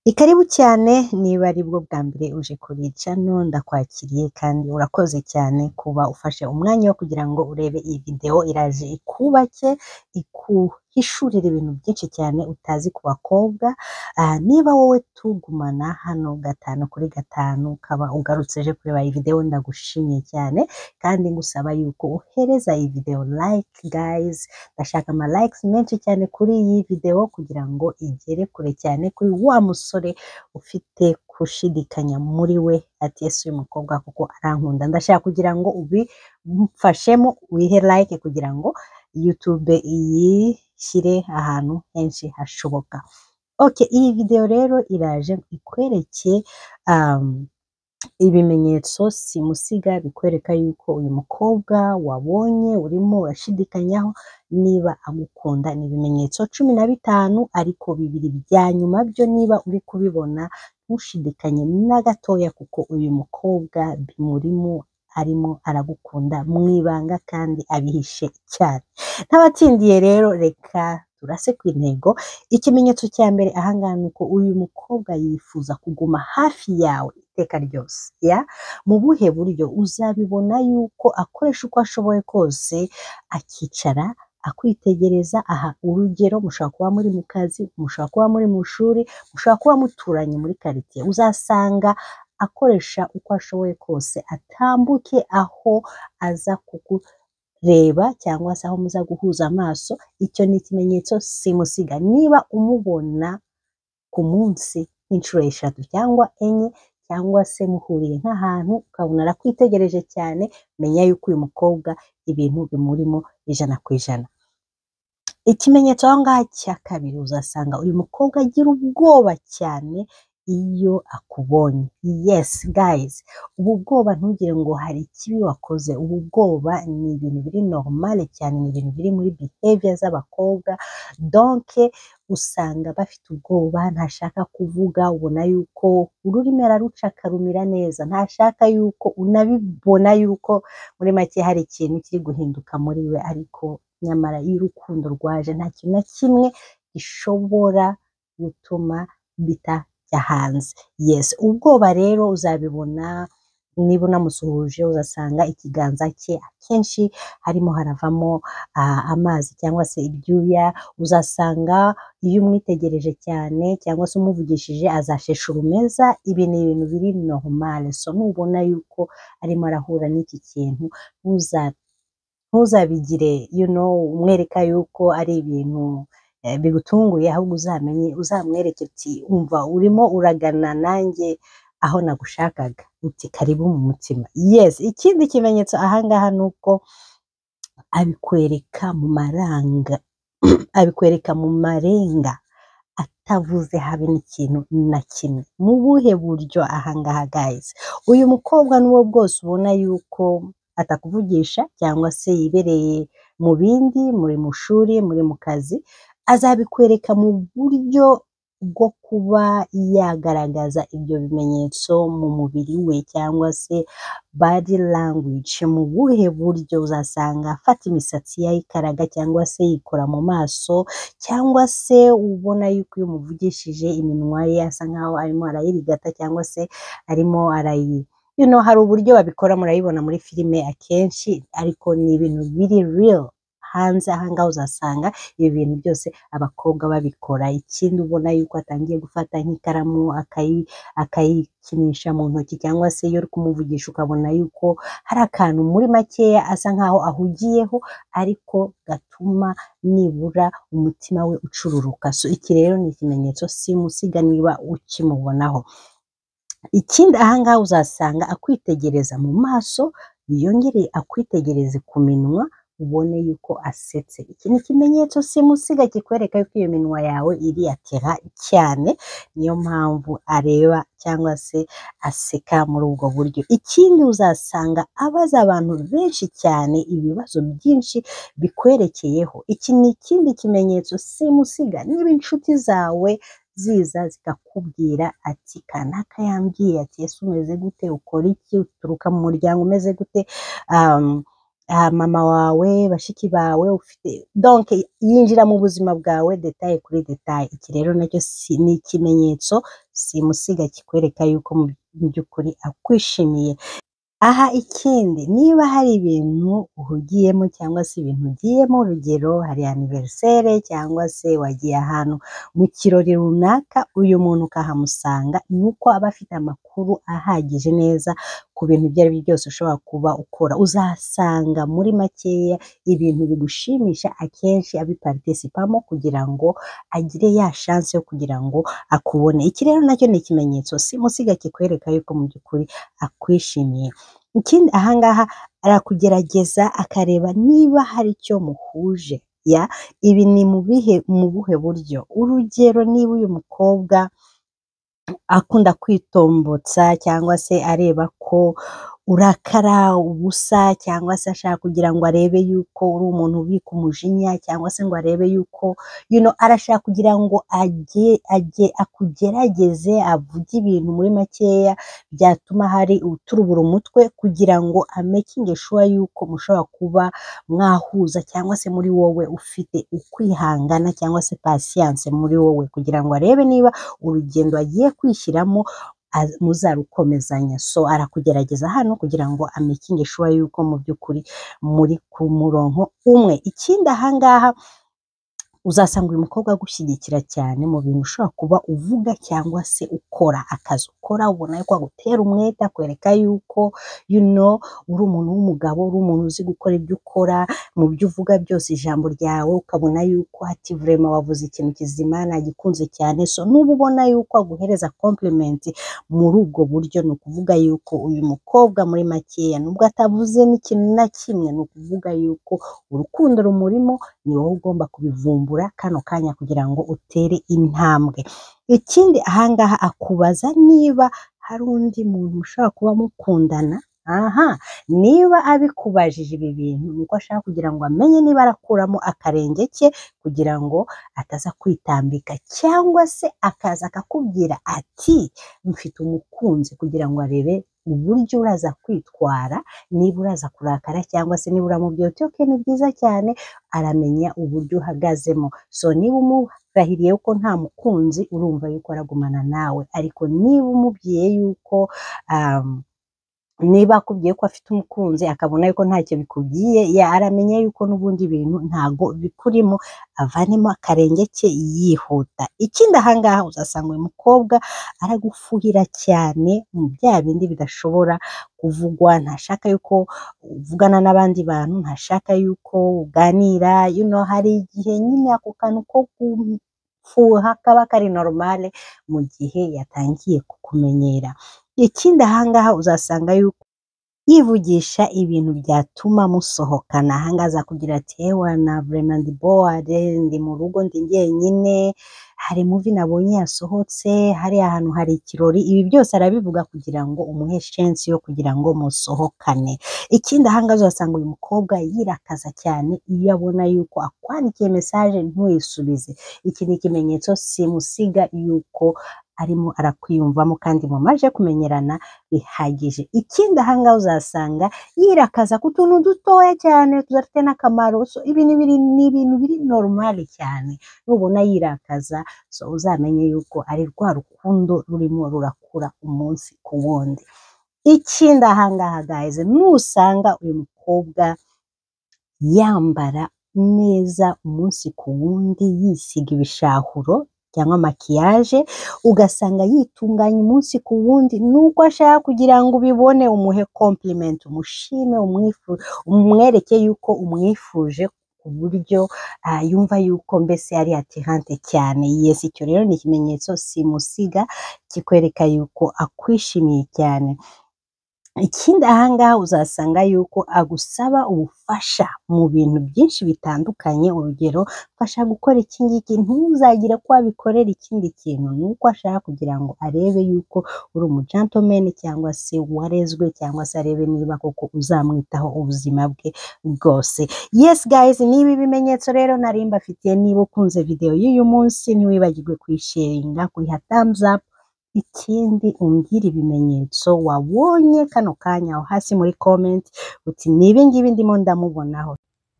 Ikaribu cyane niba ari bwo bwa mbere uje kuri channel ndakwakiriye kandi urakoze cyane kuba ufashe umwanya wo kugira ngo urebe iyi video iraje ikubake ikuhishurira ibintu byinshi cyane utazi ku bakobwa. Niba wowe tugumana hano 5 kuri 5 ukaba ugarutse je kureba iyi video ndagushimiye cyane kandi ngusaba yuko uhereza iyi video like guys. Ndashaka ama likes menshi cyane kuri iyi video kugira ngo igere kure cyane kuri wa musore ufite kushidikanya muri we ati ese uyu mukobwa kuko arankunda. Ndashaka kugira ngo ubimfashemo wihe like kugira ngo YouTube iyishyire ahantu henshi hashoboka. Okay, iyi video rero iraje ikwereke ibimenyetso simusiga bikwereka yuko uyu mukobwa wabonye urimo urashidikanyaho niba agukunda. Ni ibimenyetso 15 ariko bibiri bya nyuma byo niba uri kubibona ntushidikanye na gatoya kuko uyu mukobwa bimurimo arimo aragukunda mwibanga kandi abihishe cyane. Ntabatsindiye rero reka turase ku intego. Ikimenyetso cya mbere ahangaha nuko uyu mukobwa yifuza kuguma hafi yawe iteka ryose. Mu buhe buryo? Uzabibona yuko akoresha uko ashoboye kose akicara akwitegereza. Aha urugero, mushobora kuba muri mu kazi, mushobora kuba muri mu shuri, mushobora kuba muturanye muri quartier. Uzasanga akoresha uko ashoboye kose atambuke aho aza reba cyangwa se aho muza guhuza amaso. Icyo ni ikimenyetso simusiga. Niba umubona ku munsi inshuro 3 cyangwa 4 cyangwa se muhuriye nk'ahantu ukabona arakwitegereje cyane, menya yuko uyu mukobwa ibintu bimurimo 100%. Ikimenyetso aho ngaha cya kabiri, uzasanga uyu mukobwa agira ubwoba cyane iyo akubonye. Yes guys, ubu bwoba ntugire ngo hari ikibi wakoze. Ubu bwoba ni ibintu biri normal cyane, ni ibintu biri muri behavior z'abakobwa. Donc usanga bafite ubwoba, ntashaka kuvuga, ubona yuko ururimi araruca akarumira neza, ntashaka yuko unabibona yuko muri make hari ikintu kiri guhinduka muri we, ariko nyamara iyo urukundo rwaje nta kintu na kimwe gishobora gutuma bitajya hanze. Yes, ubwoba rero uzabibona niba unamusuhuje, uzasanga ikiganza cye akenshi harimo haravamo amazi cyangwa se ibyuya. Uzasanga iyo umwitegereje cyane cyangwa se umuvugishije azashesha urumeza. Ibi ni ibintu biri normal. So nubona yuko arimo arahura n'iki kintu, ntuzabigire umwereka yuko ari ibintu bigutunguye, ahubwo uzamwereke uti umva urimo uragana nanjye aho nagushakaga, uti karibu mu mutima. Yes, ikindi kimenyetso ahangaha nuko abikwereka mu maranga abikwereka mu marenga atavuze habe n'ikintu na kimwe. Mu buhe buryo ahangaha guys? Uyu mukobwa n'uwo bwose ubona yuko atakuvugisha cyangwa se yibereye mu bindi, muri mu shuri, muri mu kazi, azabikwereka mu buryo bwo kuba yagaragaza ibyo bimenyetso mu mubiri we cyangwa se body language. Mu buhe buryo? Uzasanga afata imisatsi yayikaraga cyangwa se yikora mu maso, cyangwa se ubona yuko iyo umuvugishije iminwa ye asa nkaho arimo arayirigata cyangwa se arimo hari uburyo babikora, murayibona muri filime akenshi, ariko ni ibintu biri real hanze. Ahangaha uzasanga ibi bintu byose abakobwa babikora. Ikindi ubona yuko atangiye gufata nk'ikaramu akayikinisha mu ntoki, cyangwa se iyo uri kumuvugisha ukabona yuko hari akantu muri makeya asa nkaho ahugiyeho ariko gatuma nibura umutima we ucururuka. So iki rero ni ikimenyetso simusiga niba ukimubonaho. Ikindi ahangaha uzasanga akwitegereza mu maso, yongere akwitegereze ku minwa, ubone yuko asetse. Iki ni ikimenyetso simusiga kikwereka yuko iyo minwa yawe iri atera cyane, niyo mpamvu areba cyangwa se aseka muri ubwo buryo. Ikindi uzasanga abaza abantu benshi cyane ibibazo byinshi bikwerekeyeho. Iki ni ikindi kimenyetso simusiga. Niba inshuti zawe ziza zikakubwira ati kanaka yambwiye ati ese umeze gute, ukora iki, uturuka mu muryango umeze gute, mama wawe, bashiki bawe, ufite donc yinjira mu buzima bwawe detaye kuri detaye. Iki rero nacyo ni ikimenyetso simusiga kikwereka yuko mu by'ukuri akwishimiye. Aha ikindi, niba hari ibintu uhugiyemo cyangwa se ibintu ugiyemo, urugero hari anniversaire cyangwa se wagiye ahantu mu kirori runaka, uyu muntu ukahamusanga, ni uko aba afite amakuru ahagije neza ku bintu ibyo ari byo byose ushobora kuba ukora. Uzasanga muri makeya ibintu bigushimisha akenshi abiparticipamo kugira ngo agire ya chance yo kugira ngo akubone. Iki rero nacyo ni ikimenyetso simusiga kikwereka yuko mu by'ukuri akwishimiye. Ikindi ahangaha arakugerageza akareba niba hari icyo muhuje, ibi ni mu buhe buryo. Urugero, niba uyu mukobwa akunda kwitombotsa cyangwa se areba ko urakara ubusa cyangwa se ashaka kugira ngo arebe yuko uri umuntu ubika umujinya cyangwa se ngo arebe yuko arashaka kugira ngo akugerageze avuge ibintu muri makeya byatuma hari uturubura umutwe kugira ngo amakinge sure yuko mushobora kuba mwahuza cyangwa se muri wowe ufite ukwihangana cyangwa se patience muri wowe kugira ngo arebe niba urugendo agiye kwishyiramo muzarukomezanya. So arakugerageza hano kugira ngo amakinge sure yuko mu by'ukuri muri ku murongo umwe. Ikindi ahangaha uzasanga uyu mukobwa agushyigikira cyane mu bintu ushobora kuba uvuga cyangwa se ukora. Akazi ukora ubona yuko agutera umwete, akwereka yuko uri umuntu w'umugabo, uri umuntu uzi gukora ibyo ukora, mu byo uvuga byose ijambo ryawe ukabona yuko ati vraiment wavuze ikintu kizima, nagikunze cyane. So nuba ubona yuko aguhereza compliment muri ubwo buryo, ni ukuvuga yuko uyu mukobwa muri makeya nubwo atavuze n'ikintu na kimwe, ni ukuvuga yuko urukundo rumurimo, ni wowe ugomba kubivumbura kano kanya kugira ngo utere intambwe. Ikindi ahangaha akubaza niba hari undi muntu mushobora kuba mukundana. Niba abikubajije ibi bintu nuko ashaka kugira ngo amenye niba arakuramo akarenge ke kugira ngo ataza kwitambika, cyangwa se akaza akakubwira ati mfite umukunzi, kugira ngo arebe uburyo uraza kwitwara, niba uraza kurakara cyangwa se niba uramubwira uti okay ni byiza cyane, aramenya uburyo uhagazemo. So niba umurahiriye yuko nta mukunzi, urumva yuko aragumana nawe, ariko niba umubwiye yuko niba akubwiye ko afite umukunzi akabona yuko ntacyo bikubwiye, aramenya yuko n'ubundi bintu ntago bikurimo, avanemo akarenge ke yihuta. Ikindi ahangaha uzasanga uyu mukobwa aragufuhira cyane mu bya bindi bidashobora kuvugwa, ntashaka yuko uvugana n'abandi bantu, ntashaka yuko uganira, hari igihe nyine ako kantu ko gufuha kaba kari normale mu gihe yatangiye kukumenyera. Ikindi ahangaha uzasanga yuko yivugisha ibintu byatuma musohokana. Ahangaha azakugira ati ewana vraiment ndi bored, ndi mu rugo ndi jyenyine, hari movie nabonye yasohotse, hari ahantu hari ikirori. Ibi byose arabivuga kugira ngo umuhe chance yo kugira ngo musohokane. Ikindi ahangaha uzasanga uyu mukobwa yirakaza cyane iyo abona yuko akwandikiye message ntuyisubize. Iki ni ikimenyetso simusiga yuko arimo arakwiyumvamo kandi mumaje kumenyerana bihagije. Ikindi ahangaha uzasanga yirakaza ku tuntu dutoya cyane tudafite n'akamaro. So ibi ni ibintu biri normale cyane. Nubona yirakaza, so uzamenye yuko ari rwa rukundo rurimo rurakura umunsi ku wundi. Ikindi ahangaha guys, nusanga uyu mukobwa yambara neza umunsi ku wundi, yisiga ibishahuro cyangwa makiyaje, ugasanga yitunganya umunsi ku wundi, nuko ashaka kugira ngo ubibone, umuhe compliment, umushime, umwereke yuko umwifuje ku buryo yumva yuko mbese ari attirante cyane. Yes, icyo rero ni ikimenyetso simusiga kikwereka yuko akwishimiye cyane. Ikindi ahangaha uzasanga yuko agusaba ubufasha mu bintu byinshi bitandukanye. Urugero, fasha gukora iki ngiki, ntuzagire ko wabikorera ikindi kintu, nuko ashaka kugira ngo arebe yuko uri umugentleman cyangwa se warezwe, cyangwa se arebe niba koko uzamwitaho ubuzima bwe bwose. Yes guys, niba ibimenyetso rero nari mbafitiye. Niba ukunze video y'uyu munsi, ntiwibagirwe kuyisharinga, kuyiha thumbs up, ikindi umbwire ibimenyetso wabonye kano kanya aho hasi muri comment uti nibi ngibi ndimo ndamubonaho.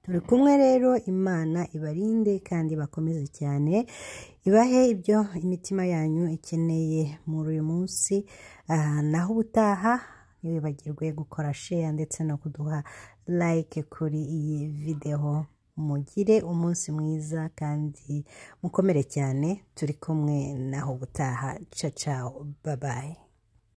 Turi kumwe rero, Imana ibarinde kandi bakomeze cyane, ibahe ibyo imitima yanyu ikeneye muri uyu munsi. Naho ubutaha ntiwibagirwe gukora share ndetse no kuduha like kuri iyi video. Mugire umunsi mwiza kandi mukomere cyane, turi kumwe naho ubutaha. Ciao ciao, bye bye.